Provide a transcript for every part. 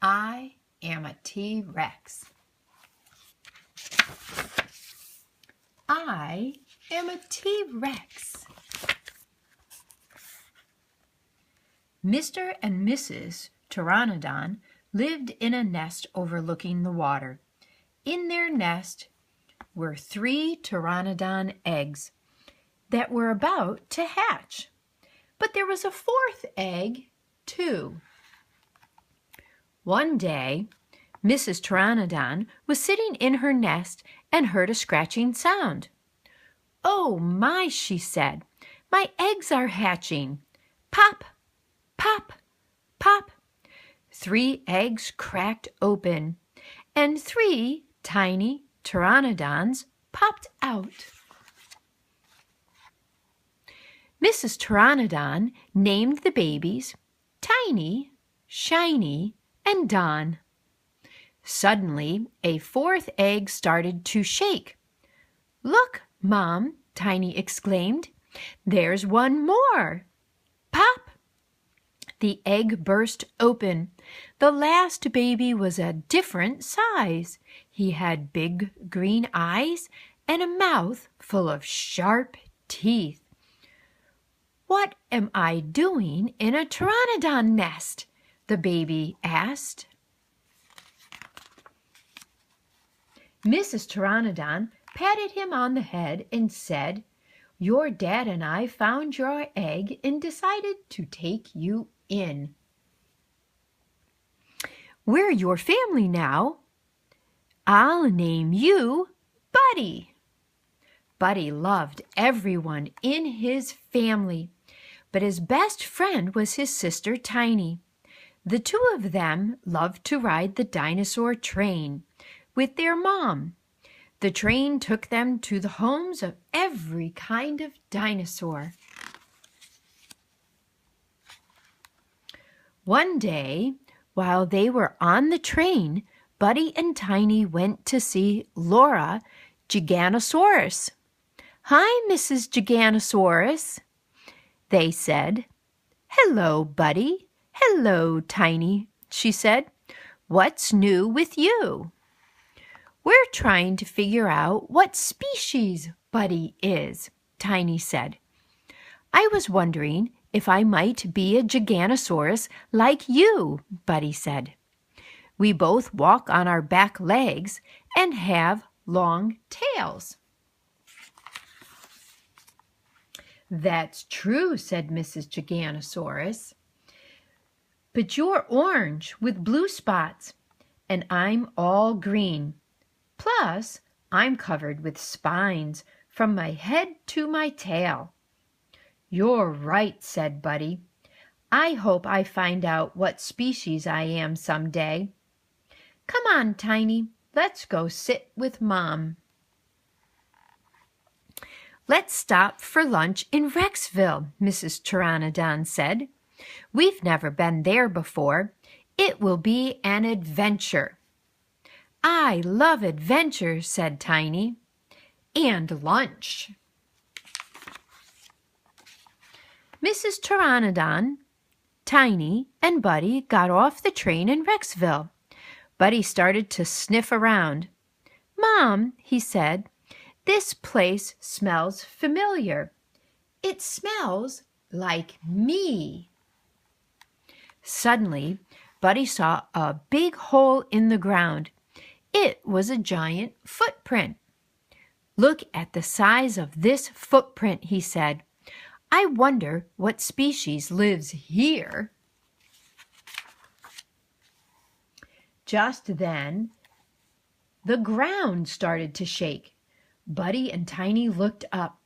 I am a T-Rex. I am a T-Rex. Mr. and Mrs. Pteranodon lived in a nest overlooking the water. In their nest were 3 pteranodon eggs that were about to hatch. But there was a 4th egg, too. One day, Mrs. Pteranodon was sitting in her nest and heard a scratching sound. "Oh my," she said, "my eggs are hatching. Pop, pop, pop." 3 eggs cracked open, and 3 tiny pteranodons popped out. Mrs. Pteranodon named the babies Tiny, Shiny, and Don. Suddenly, a 4th egg started to shake. "Look, Mom," Tiny exclaimed. "There's one more." Pop! The egg burst open. The last baby was a different size. He had big green eyes and a mouth full of sharp teeth. "What am I doing in a pteranodon nest?" the baby asked. Mrs. Pteranodon patted him on the head and said, "Your dad and I found your egg and decided to take you in. We're your family now. I'll name you Buddy." Buddy loved everyone in his family, but his best friend was his sister Tiny. The 2 of them loved to ride the dinosaur train with their mom. The train took them to the homes of every kind of dinosaur. One day, while they were on the train, Buddy and Tiny went to see Laura Giganosaurus. "Hi, Mrs. Giganosaurus," they said. "Hello, Buddy. Hello, Tiny," she said. "What's new with you?" "We're trying to figure out what species Buddy is," Tiny said. "I was wondering if I might be a Giganosaurus like you," Buddy said. "We both walk on our back legs and have long tails." "That's true," said Mrs. Giganosaurus. "But you're orange with blue spots, and I'm all green. Plus, I'm covered with spines from my head to my tail." "You're right," said Buddy. "I hope I find out what species I am someday. Come on, Tiny, let's go sit with Mom." "Let's stop for lunch in Rexville," Mrs. Pteranodon said. "We've never been there before. It will be an adventure." "I love adventure," said Tiny. "And lunch." Mrs. Pteranodon, Tiny, and Buddy got off the train in Rexville. Buddy started to sniff around. "Mom," he said, "this place smells familiar. It smells like me." Suddenly, Buddy saw a big hole in the ground. It was a giant footprint. "Look at the size of this footprint," he said. "I wonder what species lives here." Just then, the ground started to shake. Buddy and Tiny looked up.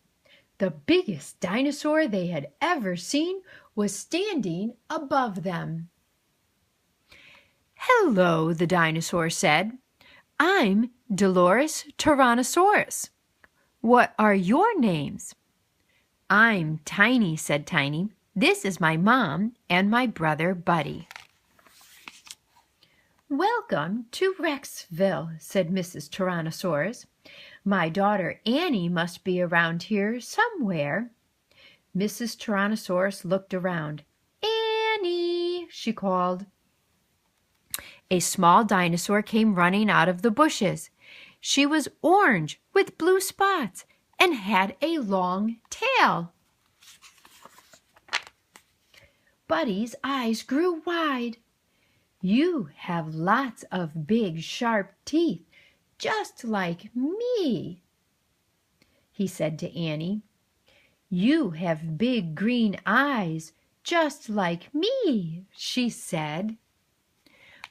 The biggest dinosaur they had ever seen was standing above them. "Hello," the dinosaur said. "I'm Dolores Tyrannosaurus. What are your names?" "I'm Tiny," said Tiny. "This is my mom and my brother Buddy." "Welcome to Rexville," said Mrs. Tyrannosaurus. "My daughter Annie must be around here somewhere." Mrs. Tyrannosaurus looked around. "Annie," she called. A small dinosaur came running out of the bushes. She was orange with blue spots and had a long tail. Buddy's eyes grew wide. "You have lots of big, sharp teeth, just like me," he said to Annie. "You have big green eyes, just like me," she said.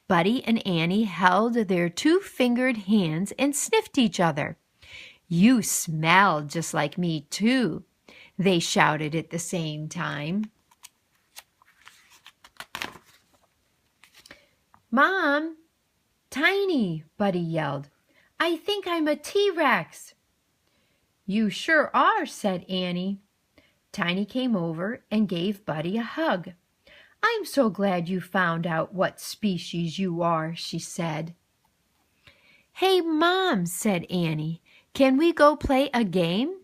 Buddy and Annie held their two-fingered hands and sniffed each other. "You smell just like me, too," they shouted at the same time. "Mom, Tiny," Buddy yelled. "I think I'm a T-Rex." "You sure are," said Annie. Tiny came over and gave Buddy a hug. "I'm so glad you found out what species you are," she said. "Hey, Mom," said Annie, "can we go play a game?"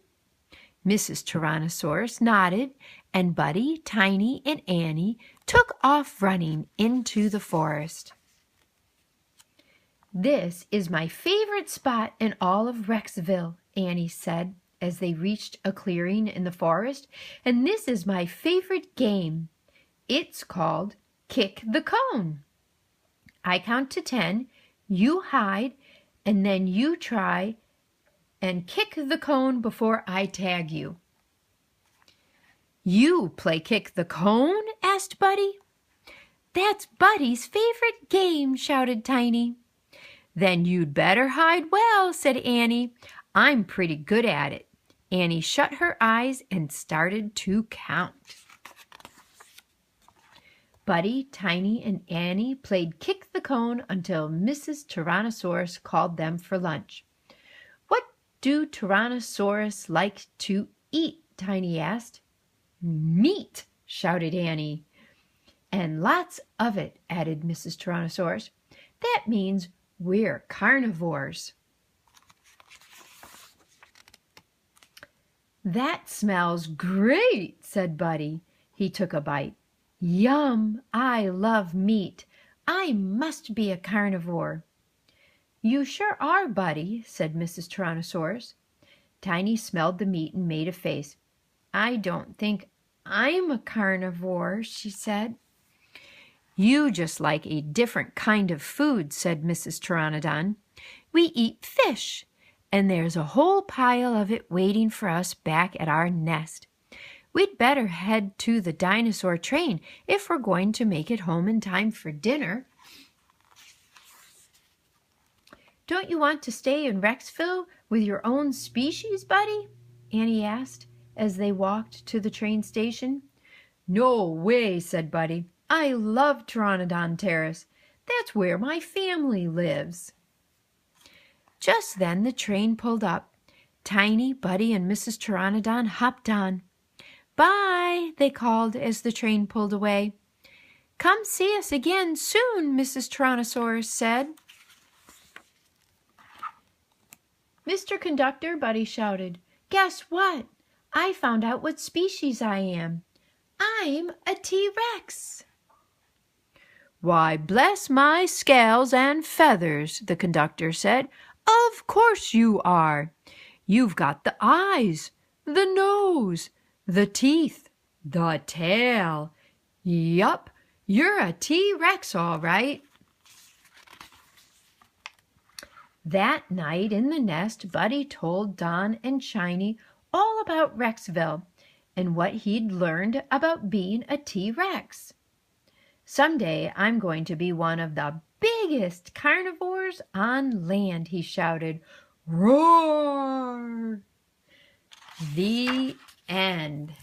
Mrs. Tyrannosaurus nodded, and Buddy, Tiny, and Annie took off running into the forest. "This is my favorite spot in all of Rexville," Annie said as they reached a clearing in the forest, "and this is my favorite game. It's called Kick the Cone. I count to 10, you hide, and then you try and kick the cone before I tag you." "You play kick the cone?" asked Buddy. "That's Buddy's favorite game," shouted Tiny. "Then you'd better hide well," said Annie. "I'm pretty good at it." Annie shut her eyes and started to count. Buddy, Tiny, and Annie played kick the cone until Mrs. Tyrannosaurus called them for lunch. "What do Tyrannosaurus like to eat?" Tiny asked. "Meat," shouted Annie. "And lots of it," added Mrs. Tyrannosaurus. "That means we're carnivores." "That smells great," said Buddy. He took a bite. "Yum! I love meat. I must be a carnivore." "You sure are, Buddy," said Mrs. Tyrannosaurus. Tiny smelled the meat and made a face. "I don't think I'm a carnivore," she said. "You just like a different kind of food," said Mrs. Pteranodon. "We eat fish, and there's a whole pile of it waiting for us back at our nest. We'd better head to the dinosaur train if we're going to make it home in time for dinner." "Don't you want to stay in Rexville with your own species, Buddy?" Annie asked as they walked to the train station. "No way," said Buddy. "I love Pteranodon Terrace. That's where my family lives." Just then the train pulled up. Tiny, Buddy, and Mrs. Pteranodon hopped on. "Bye," they called as the train pulled away. "Come see us again soon," Mrs. Tyrannosaurus said. "Mr. Conductor," Buddy shouted, "guess what? I found out what species I am. I'm a T-Rex." "Why, bless my scales and feathers," the conductor said. "Of course you are. You've got the eyes, the nose, the teeth, the tail. Yup, you're a T-Rex all right." That night in the nest, Buddy told Don and Shiny all about Rexville and what he'd learned about being a T-Rex. "Someday I'm going to be one of the biggest carnivores on land," he shouted. "Roar!" The end.